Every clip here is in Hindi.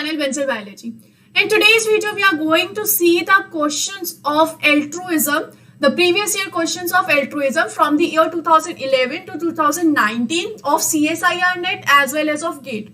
channel Benzel Biology. In today's video, we are going to see the questions of altruism, the previous year questions of altruism from the year 2011 to 2019 of CSIR net as well as of GATE.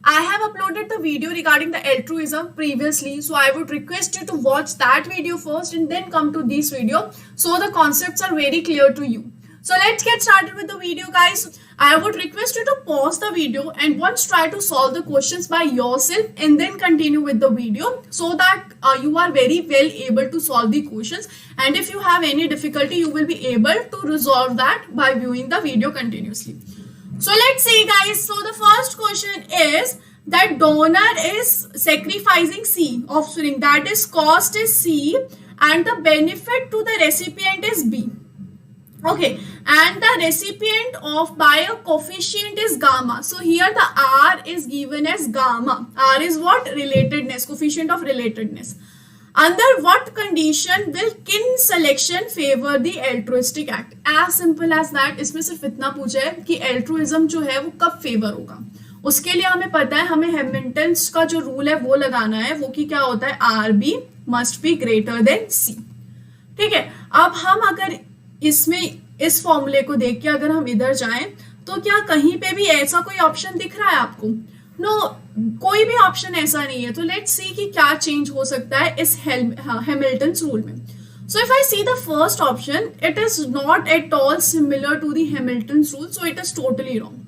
I have uploaded the video regarding the altruism previously, so I would request you to watch that video first and then come to this video so the concepts are very clear to you. So let's get started with the video, guys. I would request you to pause the video and once try to solve the questions by yourself and then continue with the video so that you are very well able to solve the questions, and if you have any difficulty you will be able to resolve that by viewing the video continuously. So let's see, guys. So the first question is that donor is sacrificing C offspring, that is cost is C and the benefit to the recipient is B. Okay, and the recipient of by a coefficient is gamma. So here the R is given as gamma. R is what? Relatedness, coefficient of relatedness. Under what condition will kin selection favor the altruistic act? As simple as that. इसमें सिर्फ इतना पूछा है कि altruism जो है वो कब फेवर होगा. उसके लिए हमें पता है, हमें हैमिल्टन्स का जो रूल है वो लगाना है, वो कि क्या होता है, RB must be greater than C. ठीक है, अब हम अगर इसमें इस फॉर्मूले को देख के अगर हम इधर जाएं तो क्या कहीं पे भी ऐसा कोई ऑप्शन दिख रहा है आपको? नो, कोई भी ऑप्शन ऐसा नहीं है. तो लेट्स सी कि क्या चेंज हो सकता है इस हैमिल्टन्स रूल में. So if I see the first option, it is not at all similar to the Hamilton's rule, so it is totally wrong.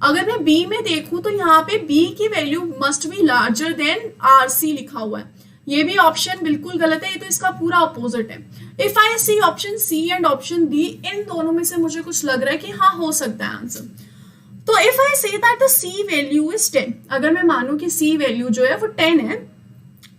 अगर मैं बी में देखूं तो यहाँ पे बी की value must be larger than RC लिखा हुआ है. ये भी ऑप्शन बिल्कुल गलत है, ये तो इसका पूरा अपोजिट है. If I see option C and option D, इन दोनों में से मुझे कुछ लग रहा है कि हाँ हो सकता है आंसर. तो if I say that the C value is 10, अगर मैं मानूं कि सी वैल्यू जो है वो 10 है,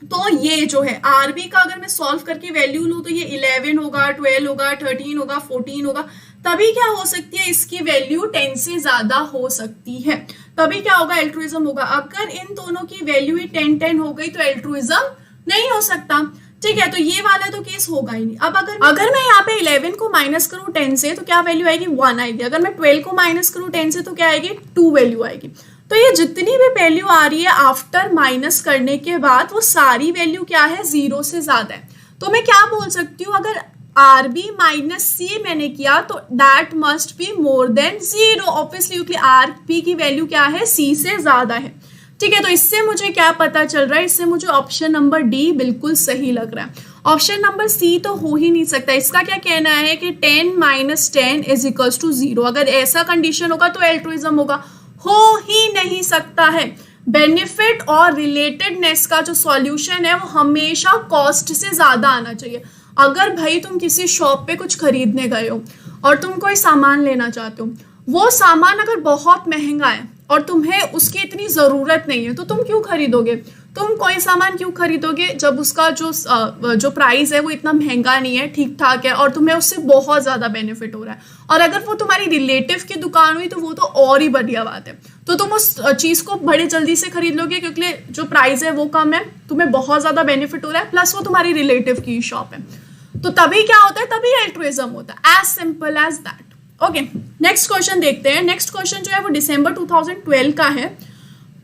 तो ये जो है आरबी का अगर मैं सॉल्व करके वैल्यू लूं तो ये 11 होगा, 12 होगा, 13 होगा, 14 होगा. तभी क्या हो सकती है, इसकी वैल्यू 10 से ज्यादा हो सकती है. तभी क्या होगा, एल्ट्रुइज्म होगा. अगर इन दोनों की वैल्यू ही 10 हो गई तो एल्ट्रुइज्म नहीं हो सकता. ठीक है, तो ये वाला तो केस होगा ही नहीं. अब अगर मैं यहाँ पे 11 को माइनस करूँ 10 से तो क्या वैल्यू आएगी, 1 आएगी. अगर मैं 12 को माइनस करूँ 10 से तो क्या आएगी, 2 वैल्यू आएगी. तो ये जितनी भी वैल्यू आ रही है आफ्टर माइनस करने के बाद, वो सारी वैल्यू क्या है, 0 से ज्यादा है. तो मैं क्या बोल सकती हूँ, अगर RB माइनस C मैंने किया तो that must be more than 0 obviously, क्योंकि RB की वैल्यू क्या है, C से ज्यादा है. ठीक है, तो इससे मुझे क्या पता चल रहा है, इससे मुझे ऑप्शन नंबर डी बिल्कुल सही लग रहा है. ऑप्शन नंबर सी तो हो ही नहीं सकता. इसका क्या कहना है कि 10 माइनस 10 इज इक्वल्स टू 0. अगर ऐसा कंडीशन होगा तो एल्ट्रुइज्म होगा, हो ही नहीं सकता है. बेनिफिट और रिलेटेडनेस का जो सॉल्यूशन है वो हमेशा कॉस्ट से ज्यादा आना चाहिए. अगर भाई तुम किसी शॉप पे कुछ खरीदने गए हो और तुम कोई सामान लेना चाहते हो, वो सामान अगर बहुत महंगा है और तुम्हें उसकी इतनी ज़रूरत नहीं है तो तुम क्यों खरीदोगे? तुम कोई सामान क्यों खरीदोगे जब उसका जो प्राइस है वो इतना महंगा नहीं है, ठीक ठाक है, और तुम्हें उससे बहुत ज़्यादा बेनिफिट हो रहा है. और अगर वो तुम्हारी रिलेटिव की दुकान हुई तो वो तो और ही बढ़िया बात है. तो तुम उस चीज़ को बड़े जल्दी से खरीद लोगे क्योंकि जो प्राइस है वो कम है, तुम्हें बहुत ज़्यादा बेनिफिट हो रहा है, प्लस वो तुम्हारी रिलेटिव की शॉप है. तो तभी क्या होता है, तभी एल्ट्रुइज्म होता है. As simple as that. Okay, next question देखते हैं. नेक्स्ट क्वेश्चन जो है वो दिसंबर 2012 का है.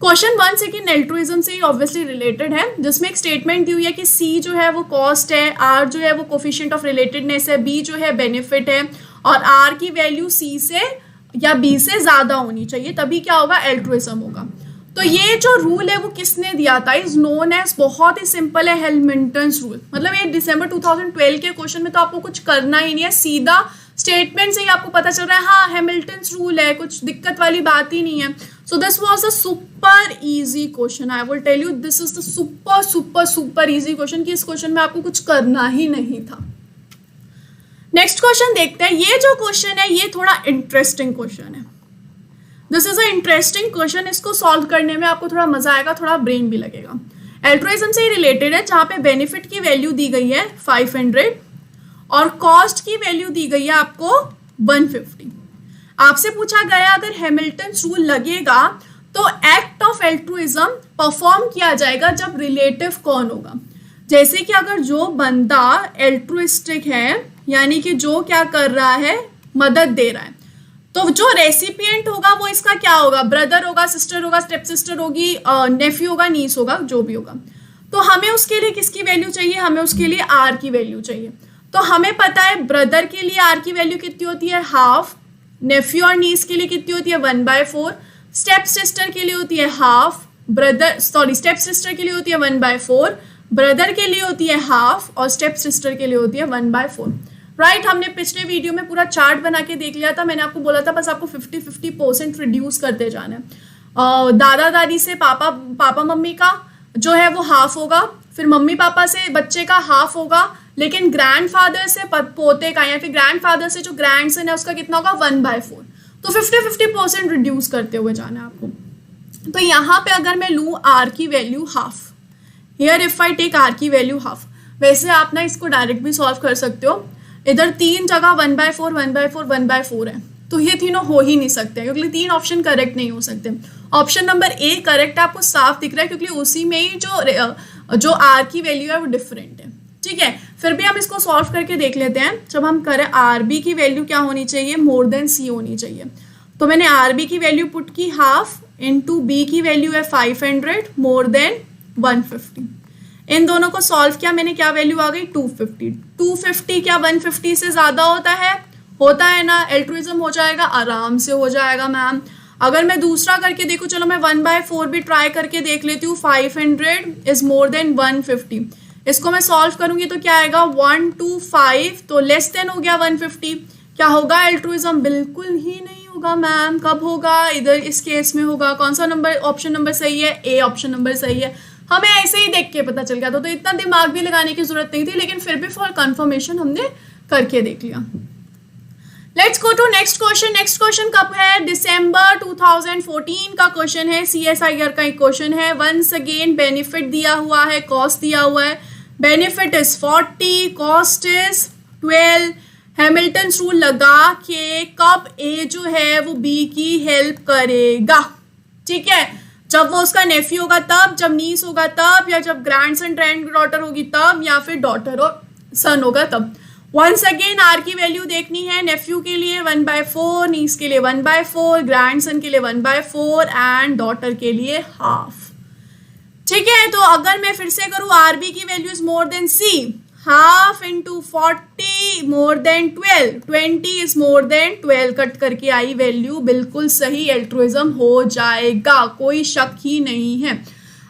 क्वेश्चन 1 सेकंड एल्ट्रुइज्म से ही ऑब्वियसली रिलेटेड है, जिसमें एक स्टेटमेंट दी हुई है कि सी जो है वो कॉस्ट है, आर जो है वो कोफिशिएंट ऑफ रिलेटेडनेस है, बी जो है बेनिफिट है, और आर की वैल्यू सी से या बी से ज्यादा होनी चाहिए, तभी क्या होगा, एल्ट्रुइज्म होगा. तो ये जो रूल है वो किसने दिया था, इज नोन एज, बहुत ही सिंपल है, हैमिल्टन्स रूल. मतलब ये दिसंबर 2012 के क्वेश्चन में तो आपको कुछ करना ही नहीं है, सीधा स्टेटमेंट से ही आपको पता चल रहा है हाँ हैमिल्टन्स रूल है, कुछ दिक्कत वाली बात ही नहीं है. So this was a super easy question. I will tell you this is the super super super easy question, कि इस क्वेश्चन में आपको कुछ करना ही नहीं था. नेक्स्ट क्वेश्चन देखते हैं. ये जो क्वेश्चन है ये थोड़ा इंटरेस्टिंग क्वेश्चन है. This is a interesting question. इसको सॉल्व करने में आपको थोड़ा मजा आएगा, थोड़ा ब्रेन भी लगेगा. एल्ट्रुइज्म से ही रिलेटेड है, जहाँ पे बेनिफिट की वैल्यू दी गई है 500 और कॉस्ट की वैल्यू दी गई है आपको 150. आपसे पूछा गया अगर हैमिल्टन्स रूल लगेगा तो एक्ट ऑफ एल्ट्रुइज्म परफॉर्म किया जाएगा जब रिलेटिव कौन होगा. जैसे कि अगर जो बंदा एल्ट्रुइस्टिक है, यानी कि जो क्या कर रहा है, मदद दे रहा है, तो जो रेसिपिएंट होगा वो इसका क्या होगा, ब्रदर होगा, सिस्टर होगा, स्टेप सिस्टर होगी, नेफ्यू होगा, नीस होगा, जो भी होगा। तो हमें उसके लिए किसकी वैल्यू चाहिए, हमें उसके लिए आर की वैल्यू चाहिए। तो हमें पता है ब्रदर के लिए आर की वैल्यू कितनी होती है, हाफ, नेफ्यू और नीस के लिए कितनी होती है 1/4, स्टेप सिस्टर के लिए होती है हाफ, स्टेप सिस्टर के लिए होती है 1/4, ब्रदर के लिए होती है हाफ और स्टेप सिस्टर के लिए होती है 1/4। राइट, हमने पिछले वीडियो में पूरा चार्ट बना के देख लिया था। मैंने आपको बोला था बस आपको 50-50% रिड्यूस करते जाना है। दादा दादी से पापा मम्मी का जो है वो हाफ होगा, फिर मम्मी पापा से बच्चे का हाफ होगा, लेकिन ग्रैंडफादर से पोते का या फिर ग्रैंडफादर से जो ग्रैंडसन है उसका कितना होगा 1/4। तो 50-50% रिड्यूस करते हुए जाना है आपको। तो यहाँ पे अगर मैं लूँ आर की value half, here if I take R की वैल्यू हाफ, वैसे आप ना इसको डायरेक्ट भी सॉल्व कर सकते हो। इधर 3 जगह 1/4 1/4 1/4 है, तो ये तीनों हो ही नहीं सकते क्योंकि 3 ऑप्शन करेक्ट नहीं हो सकते। ऑप्शन नंबर ए करेक्ट आपको साफ दिख रहा है क्योंकि उसी में ही जो आर की वैल्यू है वो डिफरेंट है। ठीक है, फिर भी हम इसको सॉल्व करके देख लेते हैं। जब हम करें आर बी की वैल्यू क्या होनी चाहिए, मोर देन सी होनी चाहिए। तो मैंने आर बी की वैल्यू पुट की हाफ, इनटू बी की वैल्यू है 500, मोर देन 150। इन दोनों को सॉल्व किया मैंने, क्या वैल्यू आ गई 250। 250 क्या 150 से ज्यादा होता है ना, एल्ट्रुइज्म हो जाएगा, आराम से हो जाएगा मैम। अगर मैं दूसरा करके देखूं, चलो मैं 1/4 भी ट्राई करके देख लेती हूँ। 500 इज मोर देन 150, इसको मैं सॉल्व करूंगी तो क्या आएगा 125, तो लेस देन हो गया 150। क्या होगा एल्ट्रुइज्म, बिल्कुल ही नहीं होगा मैम। कब होगा, इधर इस केस में होगा। कौन सा नंबर, ऑप्शन नंबर सही है, ए ऑप्शन नंबर सही है। हमें ऐसे ही देख के पता चल गया था, तो इतना दिमाग भी लगाने की जरूरत नहीं थी, लेकिन फिर भी फॉर कंफर्मेशन हमने करके देख लिया। Let's go to next question. Next question कब है, दिसंबर 2014 का क्वेश्चन है, CSIR का एक क्वेश्चन है। वंस अगेन बेनिफिट दिया हुआ है, कॉस्ट दिया हुआ है। Benefit is 40, cost is 12। Hamilton rule लगा के कब ए जो है वो बी की हेल्प करेगा। ठीक है, जब वो उसका नेफ्यू होगा तब, जब नीस होगा तब, या जब ग्रैंडसन ग्रैंड डॉटर होगी तब, या फिर डॉटर और सन होगा तब। वंस अगेन आर की वैल्यू देखनी है। नेफ्यू के लिए 1/4, नीस के लिए 1/4, ग्रैंडसन के लिए 1/4 एंड डॉटर के लिए हाफ। ठीक है, तो अगर मैं फिर से करूं, आर बी की value is more than C, half into 40 more than 12, 20 is more than 12, cut करके आई वैल्यू बिल्कुल सही, एल्ट्रुइज्म हो जाएगा, कोई शक ही नहीं है।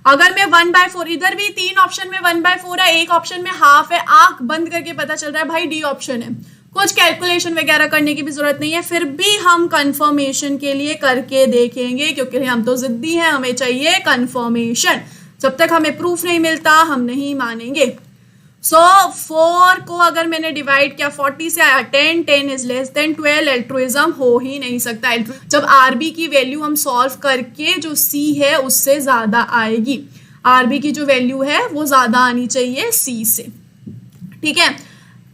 अगर मैं 1/4, इधर भी 3 ऑप्शन में 1/4 है, एक ऑप्शन में हाफ है, आंख बंद करके पता चल रहा है भाई डी ऑप्शन है, कुछ कैलकुलेशन वगैरह करने की भी जरूरत नहीं है। फिर भी हम कंफर्मेशन के लिए करके देखेंगे क्योंकि हम तो जिद्दी हैं, हमें चाहिए कंफर्मेशन। जब तक हमें प्रूफ नहीं मिलता हम नहीं मानेंगे। सो 4 को अगर मैंने डिवाइड किया 40 से आया 10, 10 इज लेस देन 12, एल्ट्रुइज्म हो ही नहीं सकता। जब आरबी की वैल्यू हम सॉल्व करके जो सी है उससे ज्यादा आएगी, आरबी की जो वैल्यू है वो ज्यादा आनी चाहिए सी से। ठीक है,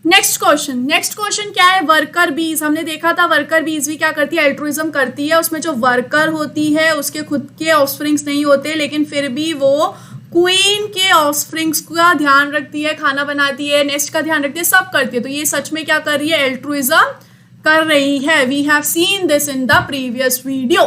नेक्स्ट क्वेश्चन क्या है, वर्कर बीज। हमने देखा था वर्कर बीज भी क्या करती है, एल्ट्रुइज्म करती है। उसमें जो वर्कर होती है उसके खुद के ऑफस्प्रिंग्स नहीं होते, लेकिन फिर भी वो क्वीन के ऑफस्प्रिंग्स का ध्यान रखती है, खाना बनाती है, नेस्ट का ध्यान रखती है, सब करती है। तो ये सच में क्या कर रही है, एल्ट्रुइज्म कर रही है। We have seen this in the previous video.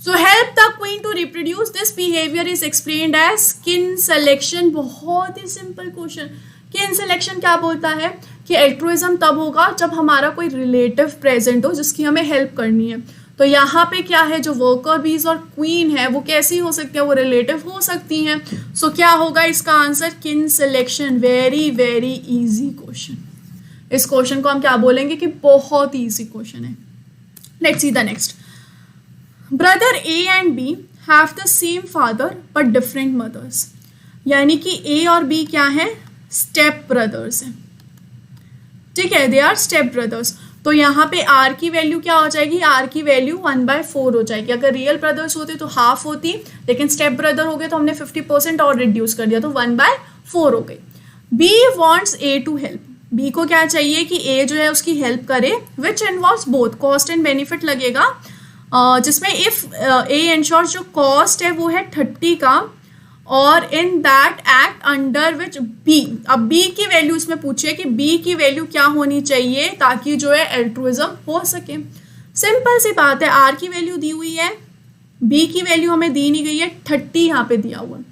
So help the queen to reproduce, this behaviour is explained as kin selection. बहुत ही सिंपल क्वेश्चन। किन सिलेक्शन क्या बोलता है कि एल्ट्रुइज्म तब होगा जब हमारा कोई रिलेटिव प्रेजेंट हो जिसकी हमें हेल्प करनी है। तो यहाँ पे क्या है, जो वर्कर बीज और क्वीन है वो कैसी हो सकती है, वो रिलेटिव हो सकती हैं। सो क्या होगा इसका answer, kin selection. Very very easy question. इस क्वेश्चन को हम क्या बोलेंगे कि बहुत इजी क्वेश्चन है। Let's see the next. Brother A and B have the same father but different mothers. यानी कि ए और बी क्या है, स्टेप ब्रदर्स हैं। ठीक है, दे आर स्टेप ब्रदर्स। तो यहाँ पे आर की वैल्यू क्या हो जाएगी, आर की वैल्यू 1/4 हो जाएगी। अगर रियल ब्रदर्स होते तो हाफ होती, लेकिन स्टेप ब्रदर हो गए तो हमने 50% और रिड्यूस कर दिया तो 1/4 हो गई। B wants A to help. B को क्या चाहिए कि ए जो है उसकी हेल्प करे, which involves both cost and benefit लगेगा, जिसमें इफ ए एंश्योर्स जो कॉस्ट है वो है 30 का, और in that act under which B. अब बी की वैल्यू इसमें पूछिए कि बी की वैल्यू क्या होनी चाहिए ताकि जो है एल्ट्रुइज्म हो सके। सिंपल सी बात है, आर की वैल्यू दी हुई है, बी की वैल्यू हमें दी नहीं गई है, 30 यहाँ पे दिया हुआ है।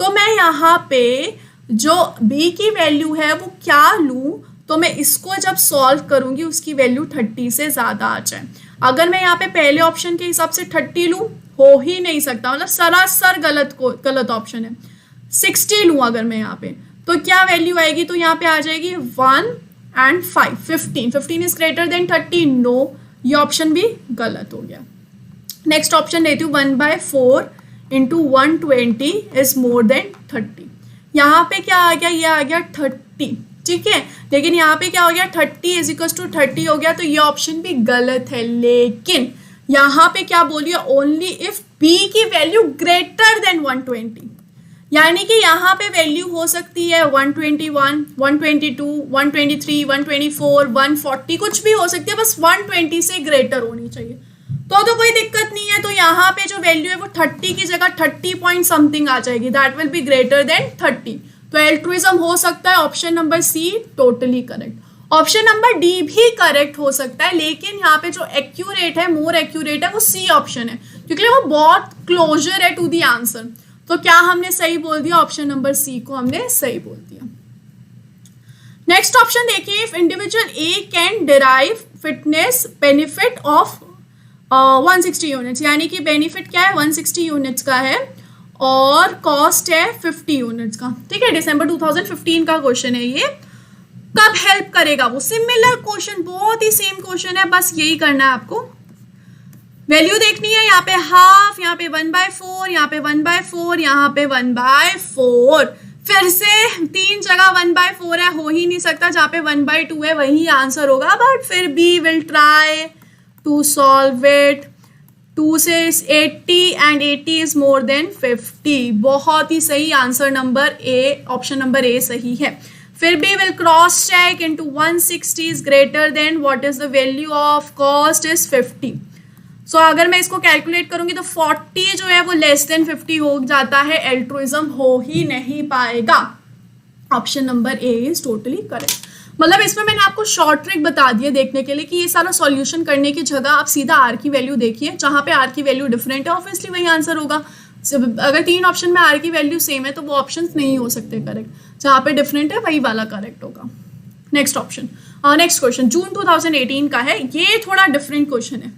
तो मैं यहाँ पे जो बी की वैल्यू है वो क्या लूँ, तो मैं इसको जब सॉल्व करूंगी उसकी वैल्यू 30 से ज़्यादा आ जाए। अगर मैं यहाँ पे पहले ऑप्शन के हिसाब से 30 लूँ, हो ही नहीं सकता, मतलब सरासर गलत ऑप्शन है। 60 लूँ अगर मैं यहाँ पे, तो क्या वैल्यू आएगी, तो यहाँ पे आ जाएगी 1 and 5, 15 is greater than 30, no, ये ऑप्शन भी गलत हो गया। नेक्स्ट ऑप्शन लेती हूँ, 1/4 इंटू 120 इज मोर देन 30। यहाँ पे क्या आ गया, ये आ गया 30, ठीक है, लेकिन यहाँ पे क्या हो गया, 30 इज इक्वल टू 30 हो गया, तो ये ऑप्शन भी गलत है। लेकिन यहाँ पे क्या बोलिए, ओनली इफ बी की वैल्यू ग्रेटर देन 120, यानी कि यहाँ पे वैल्यू हो सकती है 121, 122, 123, 124, 140, कुछ भी हो सकती है, बस 120 से ग्रेटर होनी चाहिए, तो कोई दिक्कत नहीं है। तो यहाँ पे जो वैल्यू है वो 30 की जगह 30 पॉइंट समथिंग आ जाएगी, that will be greater than 30। तो एल्ट्रुइज्म हो सकता है option number C totally correct. Option number D भी करेक्ट हो सकता है, लेकिन यहाँ पे जो एक्यूरेट है, मोर एक्यूरेट है, वो सी ऑप्शन है, क्योंकि वो बहुत क्लोजर है टू द आंसर। तो क्या हमने सही बोल दिया, ऑप्शन नंबर सी को हमने सही बोल दिया। नेक्स्ट ऑप्शन देखिए, if individual A can derive fitness benefit of 160 units, यानी कि बेनिफिट क्या है, 160 यूनिट्स का है और कॉस्ट है 50 यूनिट्स का, ठीक है। दिसंबर 2015 का क्वेश्चन है ये। कब हेल्प करेगा वो, सिमिलर क्वेश्चन, बहुत ही सेम क्वेश्चन है, बस यही करना है आपको। वैल्यू देखनी है, यहाँ पे हाफ, यहाँ पे 1/4, यहाँ पे 1/4, यहाँ पे 1/4, फिर से 3 जगह 1/4 है, हो ही नहीं सकता, जहाँ पे 1/2 है वही आंसर होगा, बट फिर भी will try to solve it. 2 से 80 एंड 80 इज मोर देन 50, बहुत ही सही, answer number A, option number A सही है। फिर भी will cross check into 160 is greater than what is the value of cost is 50। So अगर मैं इसको कैलकुलेट करूंगी तो 40 जो है वो लेस देन 50 हो जाता है, एल्ट्रुइज्म हो ही नहीं पाएगा। Option number A is totally correct. मतलब इसमें मैंने आपको शॉर्ट ट्रिक बता दिया देखने के लिए कि ये सारा सॉल्यूशन करने की जगह आप सीधा आर की वैल्यू देखिए, जहां पे आर की वैल्यू डिफरेंट है ऑब्वियसली वही आंसर होगा। अगर 3 ऑप्शन में आर की वैल्यू सेम है तो वो ऑप्शन नहीं हो सकते करेक्ट, जहां पे डिफरेंट है वही वाला करेक्ट होगा। नेक्स्ट ऑप्शन, नेक्स्ट क्वेश्चन जून 2018 का है, ये थोड़ा डिफरेंट क्वेश्चन है,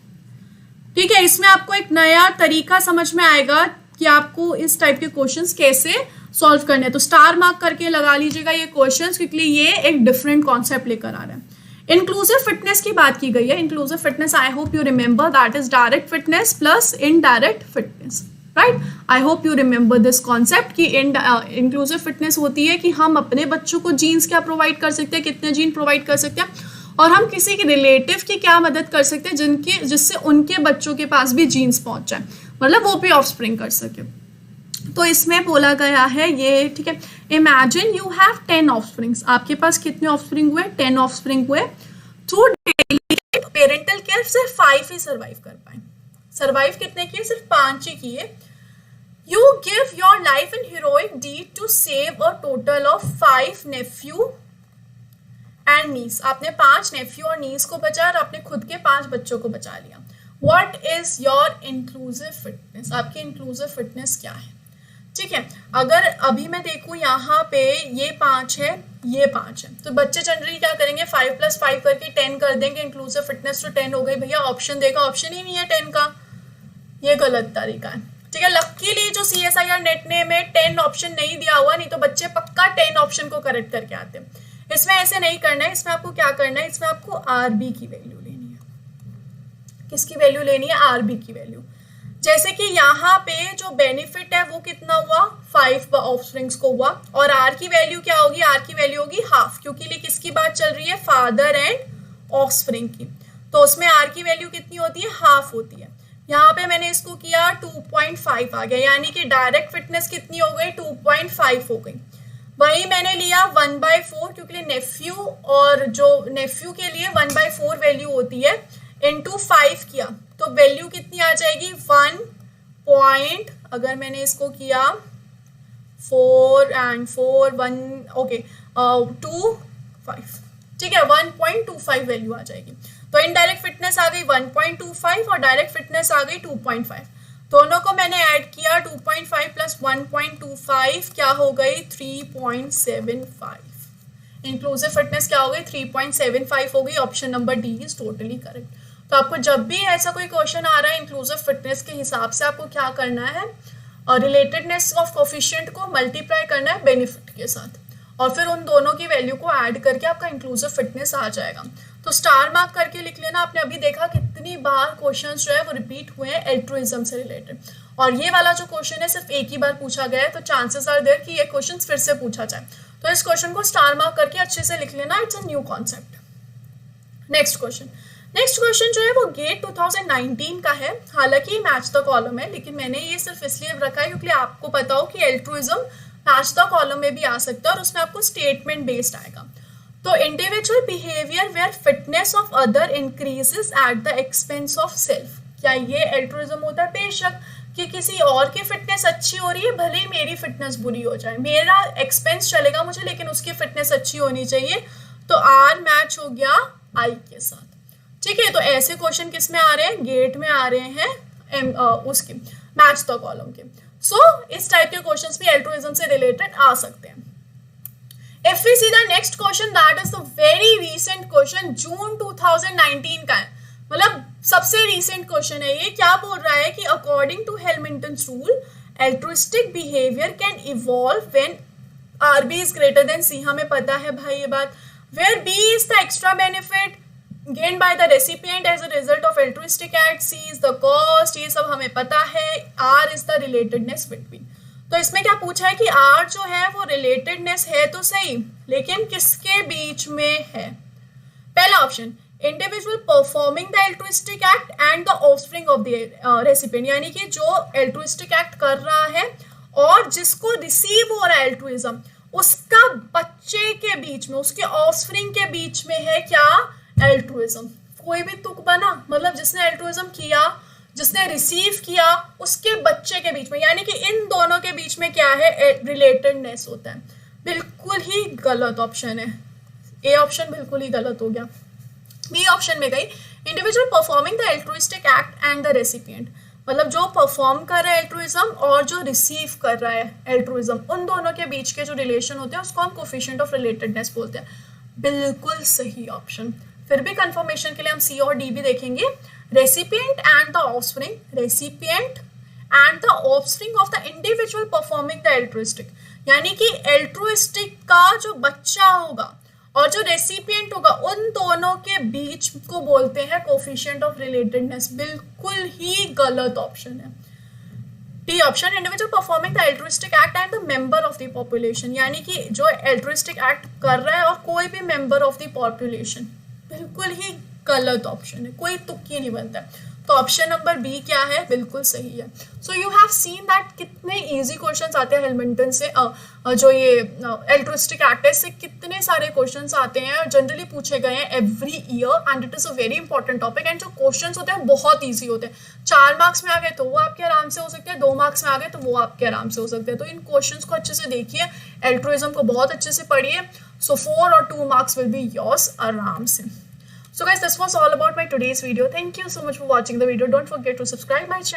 ठीक है। इसमें आपको एक नया तरीका समझ में आएगा कि आपको इस टाइप के क्वेश्चंस कैसे सॉल्व करने हैं। तो स्टार मार्क करके लगा लीजिएगा ये क्वेश्चंस, क्योंकि ये एक डिफरेंट कॉन्सेप्ट लेकर आ रहा है। इंक्लूसिव फिटनेस की बात की गई है। Inclusive fitness, I hope you remember, that is direct fitness plus indirect fitness, right. I hope you remember this concept कि इंक्लूसिव फिटनेस होती है कि हम अपने बच्चों को जीन्स क्या प्रोवाइड कर सकते हैं, कितने जीन प्रोवाइड कर सकते हैं, और हम किसी के रिलेटिव की क्या मदद कर सकते हैं जिससे उनके बच्चों के पास भी जीन्स पहुंच जाए, मतलब वो भी ऑफस्प्रिंग कर सके। तो इसमें बोला गया है ये, ठीक है, इमेजिन यू हैव 10 ऑफस्प्रिंग्स, आपके पास कितने ऑफस्प्रिंग हुए, 10 ऑफस्प्रिंग हुए। थ्रू डेली पेरेंटल केयर सिर्फ 5 ही सर्वाइव कर पाए, सर्वाइव कितने किए, सिर्फ 5 ही किए। You give your life in heroic deed to save a total of 5 nephew and niece, आपने 5 नेफ्यू और नीस को बचाया और आपने खुद के 5 बच्चों को बचा लिया। What is your inclusive fitness, आपकी इंक्लूसिव फिटनेस क्या है, ठीक है। अगर अभी मैं देखूं यहाँ पे ये 5 है, ये 5 है, तो बच्चे जनरली क्या करेंगे, 5 + 5 करके 10 कर देंगे, इंक्लूसिव फिटनेस तो 10 हो गई। भैया ऑप्शन देगा, ऑप्शन ही नहीं है 10 का, ये गलत तरीका है, ठीक है। लकीली जो CSIR नेट ने में 10 ऑप्शन नहीं दिया हुआ, नहीं तो बच्चे पक्का 10 ऑप्शन को करेक्ट करके आते हैं। इसमें ऐसे नहीं करना है, इसमें आपको क्या करना है, इसमें आपको RB की वैल्यू लेनी है। किसकी वैल्यू लेनी है, RB की वैल्यू। जैसे कि यहाँ पे जो बेनिफिट है वो कितना हुआ, 5 ऑफस्प्रिंग्स को हुआ, और R की वैल्यू क्या होगी, R की वैल्यू होगी हाफ, क्योंकि लिए किसकी बात चल रही है, फादर एंड ऑफस्प्रिंग की, तो उसमें R की वैल्यू कितनी होती है, हाफ होती है। यहाँ पे मैंने इसको किया 2.5 आ गया, यानी कि डायरेक्ट फिटनेस कितनी हो गई, 2.5 हो गई। वही मैंने लिया 1/4, क्योंकि नेफ्यू, और जो नेफ्यू के लिए 1/4 वैल्यू होती है, इंटू 5 किया तो वैल्यू कितनी आ जाएगी, 1. अगर मैंने इसको किया 4 and 4 1 ओके 2 5, ठीक है, 1.25 वैल्यू आ जाएगी। तो इनडायरेक्ट फिटनेस आ गई 1.25 और डायरेक्ट फिटनेस आ गई 2.5। दोनों को मैंने ऐड किया, 2.5 प्लस 1.25 क्या हो गई 3.75। इंक्लूसिव फिटनेस क्या हो गई 3.75 हो गई। Option number D is totally correct. तो आपको जब भी ऐसा कोई क्वेश्चन आ रहा है इंक्लूसिव फिटनेस के हिसाब से आपको क्या करना है, रिलेटेडनेस ऑफ कोफिशिएंट को मल्टीप्लाई करना है बेनिफिट के साथ और फिर उन दोनों की वैल्यू को ऐड करके आपका इंक्लूसिव फिटनेस आ जाएगा। तो स्टार मार्क करके लिख लेना। आपने अभी देखा कितनी बार क्वेश्चंस जो है वो रिपीट हुए हैं एल्ट्रुइज्म से रिलेटेड, और ये वाला जो क्वेश्चन है सिर्फ एक ही बार पूछा गया है, तो चांसेस आर देयर कि ये क्वेश्चन फिर से पूछा जाए। तो इस क्वेश्चन को स्टार मार्क करके अच्छे से लिख लेना, it's a new concept. Next question जो है वो गेट 2019 का है। हालांकि मैच द कॉलम है, लेकिन मैंने ये सिर्फ इसलिए रखा है क्योंकि आपको पता हो कि एल्ट्रुइज्म मैच द कॉलम में भी आ सकता है और उसमें आपको स्टेटमेंट बेस्ड आएगा। तो individual behaviour where fitness of other increases at the expense of self, क्या ये एल्ट्रुइज्म होता है? बेशक, कि किसी और की फिटनेस अच्छी हो रही है, भले ही मेरी फिटनेस बुरी हो जाए, मेरा एक्सपेंस चलेगा मुझे, लेकिन उसकी फिटनेस अच्छी होनी चाहिए। तो आर मैच हो गया आई के साथ। ठीक है, तो ऐसे क्वेश्चन किस में आ रहे हैं? गेट में आ रहे हैं उसके मैच द कॉलम के। सो इस टाइप के क्वेश्चंस भी एल्ट्रुइज्म से रिलेटेड आ सकते हैं। If we see the next question, that is the very recent question, जून 2019 का है, मतलब सबसे recent question है ये। क्या बोल रहा है कि according to Hamilton's rule, altruistic behavior can evolve when RB is greater than C। हमें पता है भाई ये बात। Where B is the extra benefit gained by the recipient as a result of altruistic act, C is the cost, ये सब हमें पता है। R is the relatedness between। तो इसमें क्या पूछा है कि R जो है वो रिलेटेडनेस है तो सही, लेकिन किसके बीच में है? पहला option, individual performing the altruistic act and the offspring of the recipient, यानी कि जो एल्ट्रुइस्टिक एक्ट कर रहा है और जिसको रिसीव हो रहा है एल्ट्रुइज्म, उसका बच्चे के बीच में, उसके ऑफस्प्रिंग के बीच में है क्या? एल्ट्रुइज्म। कोई भी तुक बना, मतलब जिसने एल्ट्रुइज्म किया, जिसने रिसीव किया, उसके बच्चे के बीच में, यानी कि इन दोनों के बीच में क्या है? रिलेटेडनेस होता है। बिल्कुल ही गलत ऑप्शन है, ए ऑप्शन बिल्कुल ही गलत हो गया। बी ऑप्शन में गई individual performing the altruistic act and the recipient, मतलब जो परफॉर्म कर रहा है एल्ट्रुइज्म और जो रिसीव कर रहा है एल्ट्रुइज्म, उन दोनों के बीच के जो रिलेशन होते हैं उसको हम कोफिशिएंट ऑफ रिलेटेडनेस बोलते हैं। बिल्कुल सही ऑप्शन। फिर भी कंफर्मेशन के लिए हम सी और डी भी देखेंगे। Recipient and the offspring, recipient and the offspring of the individual performing the altruistic, यानी कि एल्ट्रुइस्टिक का जो बच्चा होगा और जो रेसिपिएंट होगा, उन दोनों के बीच को बोलते हैं कोफिशिएंट ऑफ रिलेटेडनेस। बिल्कुल ही गलत ऑप्शन है D option, individual performing the altruistic act and the member of the population, यानी कि जो एल्ट्रुइस्टिक एक्ट कर रहा है और कोई भी मेंबर ऑफ द पॉपुलेशन। बिल्कुल ही गलत ऑप्शन है, कोई तुक्की नहीं बनता है। तो ऑप्शन नंबर बी क्या है? बिल्कुल सही है। So you have seen that कितने इजी क्वेश्चंस आते हैं हैमिल्टन से, जो ये एल्ट्रुइस्टिक एक्ट है से कितने सारे क्वेश्चंस आते हैं, जनरली पूछे गए हैं every year, and it is a very important topic. And जो क्वेश्चंस होते हैं बहुत ईजी होते हैं। 4 मार्क्स में आ गए तो वो आपके आराम से हो सकते हैं, 2 मार्क्स में आ गए तो वो आपके आराम से हो सकते हैं। तो इन क्वेश्चंस को अच्छे से देखिए, एल्ट्रुइज्म को बहुत अच्छे से पढ़िए। सो 4 और 2 मार्क्स विल बी योर्स आराम से। So guys, this was all about my today's video. Thank you so much for watching the video. Don't forget to subscribe my channel.